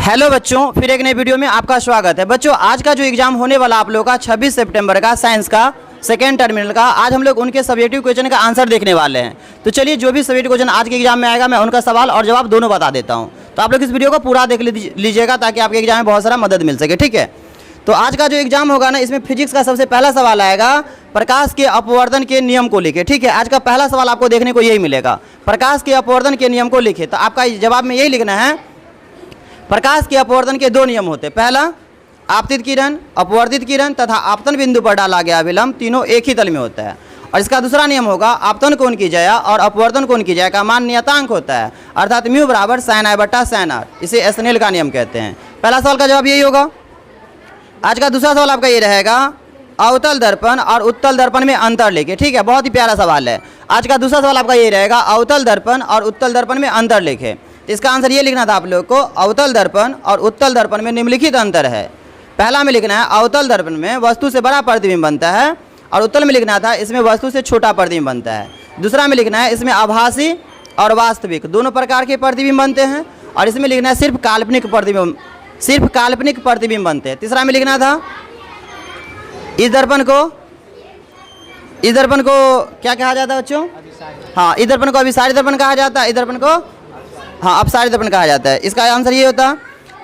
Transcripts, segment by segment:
Hello बच्चों, फिर एक नई वीडियो में आपका स्वागत है। बच्चों, आज का जो एग्जाम होने वाला आप लोगों का 26 सितंबर का साइंस का सेकेंड टर्मिनल का, आज हम लोग उनके सब्जेक्टिव क्वेश्चन का आंसर देखने वाले हैं। तो चलिए, जो भी सब्जेक्टिव क्वेश्चन आज के एग्जाम में आएगा मैं उनका सवाल और जवाब दोनों बता देता हूँ। तो आप लोग इस वीडियो को पूरा देख लीजिएगा ताकि आपके एग्जाम में बहुत सारा मदद मिल सके। ठीक है, तो आज का जो एग्जाम होगा ना, इसमें फिजिक्स का सबसे पहला सवाल आएगा प्रकाश के अपवर्तन के नियम को लेके। ठीक है, आज का पहला सवाल आपको देखने को यही मिलेगा, प्रकाश के अपवर्तन के नियम को लिखे। तो आपका जवाब में यही लिखना है, प्रकाश के अपवर्तन के दो नियम होते हैं। पहला, आपतित किरण, अपवर्तित किरण तथा आपतन बिंदु पर डाला गया विलंब तीनों एक ही तल में होता है। और इसका दूसरा नियम होगा, आपतन कोण की जया और अपवर्तन कोण की जया का मान नियतांक होता है, अर्थात म्यू बराबर sin i बटा sin r। इसे एसनेल का नियम कहते हैं। पहला सवाल का जवाब यही होगा। आज का दूसरा सवाल आपका ये रहेगा, अवतल दर्पण और उत्तल दर्पण में अंतर लिखे। ठीक है, बहुत ही प्यारा सवाल है। आज का दूसरा सवाल आपका ये रहेगा, अवतल दर्पण और उत्तल दर्पण में अंतर लिखे। तो इसका आंसर ये लिखना था आप लोग को, अवतल दर्पण और उत्तल दर्पण में निम्नलिखित अंतर है। पहला में लिखना है, अवतल दर्पण में वस्तु से बड़ा प्रतिबिंब बनता है, और उत्तल में लिखना था इसमें वस्तु से छोटा प्रतिबिंब बनता है। दूसरा में लिखना है, इसमें आभासी और वास्तविक दोनों प्रकार के प्रतिबिंब बनते हैं, और इसमें लिखना है सिर्फ काल्पनिक प्रतिबिंब बनते हैं। तीसरा में लिखना था, इस दर्पण को क्या कहा जाता है बच्चों? हाँ, इस दर्पण को अभिसारी दर्पण कहा जाता है, इस दर्पण को हाँ अपसारी दर्पण कहा जाता है। इसका आंसर ये होता।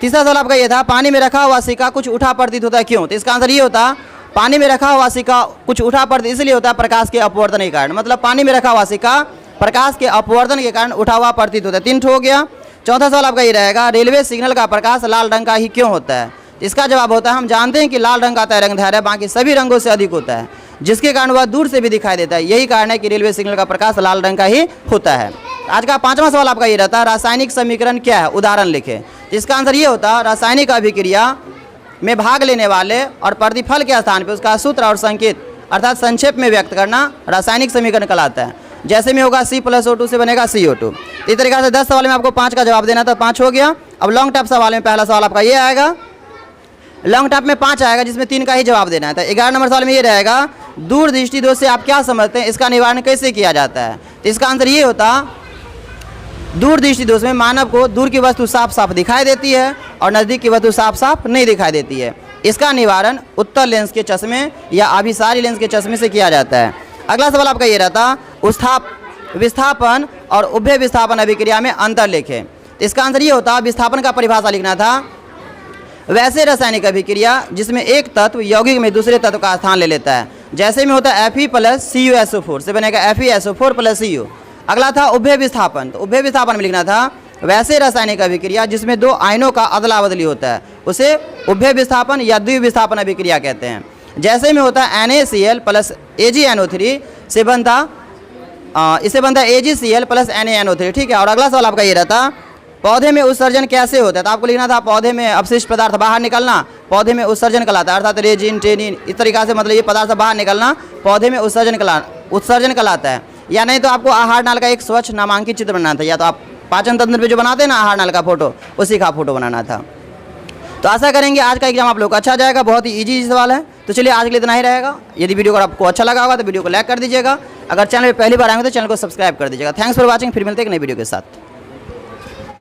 तीसरा सवाल आपका ये था, पानी में रखा हुआ सिक्का कुछ उठा प्रतीत होता है, क्यों? तो इसका आंसर ये होता, पानी में रखा हुआ सिक्का कुछ उठा प्रतीत इसलिए होता है प्रकाश के अपवर्तन के कारण। मतलब पानी में रखा हुआ सिक्का प्रकाश के अपवर्तन के कारण उठा हुआ प्रतीत होता है। 3 हो गया। चौथा सवाल आपका ये रहेगा, रेलवे सिग्नल का प्रकाश लाल रंग का ही क्यों होता है? इसका जवाब होता है, हम जानते हैं कि लाल रंग का तरंगदैर्घ्य बाकी सभी रंगों से अधिक होता है, जिसके कारण वह दूर से भी दिखाई देता है। यही कारण है कि रेलवे सिग्नल का प्रकाश लाल रंग का ही होता है। आज का 5वां सवाल आपका ये रहता है, रासायनिक समीकरण क्या है? उदाहरण लिखें। इसका आंसर ये होता, रासायनिक अभिक्रिया में भाग लेने वाले और प्रतिफल के स्थान पर उसका सूत्र और संकेत अर्थात संक्षेप में व्यक्त करना रासायनिक समीकरण कहलाता है। जैसे में होगा C+O2 से बनेगा CO2। इस तरीके से 10 सवाल में आपको 5 का जवाब देना था, 5 हो गया। अब लॉन्ग टॉप सवाल में पहला सवाल आपका ये आएगा, लॉन्ग टॉप में 5 आएगा जिसमें 3 का ही जवाब देना था। 11 नंबर सवाल में ये रहेगा, दूरदृष्टि दोष से आप क्या समझते हैं, इसका निवारण कैसे किया जाता है? तो इसका आंसर ये होता, दूरदृष्टि दोष में मानव को दूर की वस्तु साफ साफ दिखाई देती है और नज़दीक की वस्तु साफ साफ नहीं दिखाई देती है। इसका निवारण उत्तल लेंस के चश्मे या अभिसारी लेंस के चश्मे से किया जाता है। अगला सवाल आपका ये रहता, विस्थापन और उभय विस्थापन अभिक्रिया में अंतर लिखें। इसका आंसर ये होता, विस्थापन का परिभाषा लिखना था, वैसे रासायनिक अभिक्रिया जिसमें एक तत्व यौगिक में दूसरे तत्व का स्थान ले लेता है। जैसे में होता है Fe + CuSO4 से बनेगा FeSO4 + Cu। अगला था उभय विस्थापन। तो उभय विस्थापन में लिखना था, वैसे रासायनिक अभिक्रिया जिसमें 2 आयनों का अदला बदली होता है उसे उभय विस्थापन या द्विविस्थापन अभिक्रिया कहते हैं। जैसे में होता है NaCl + AgNO3 से बनता इसे बनता है AgCl + NaNO3। ठीक है, और अगला सवाल आपका ये रहता, पौधे में उत्सर्जन कैसे होता है? तो आपको लिखना था, पौधे में अपशिष्ट पदार्थ बाहर निकलना पौधे में उत्सर्जन कहलाता है, अर्थात रेजिन, टेनिन इस तरीका से, मतलब ये पदार्थ बाहर निकलना पौधे में उत्सर्जन कहलाता है। या नहीं तो आपको आहार नाल का एक स्वच्छ नामांकित चित्र बनाना था, या तो आप पाचन तंत्र पे जो बनाते हैं ना आहार नाल का फोटो, उसी का फोटो बनाना था। तो आशा करेंगे आज का एग्जाम आप लोग को अच्छा जाएगा, बहुत ही ईजी सवाल है। तो चलिए, आज के लिए इतना ही रहेगा। यदि वीडियो को आपको अच्छा लगा होगा तो वीडियो को लाइक कर दीजिएगा। अगर चैनल पर पहली बार आएंगे तो चैनल को सब्सक्राइब कर दीजिएगा। Thanks for watching. फिर मिलते हैं एक नई वीडियो के साथ।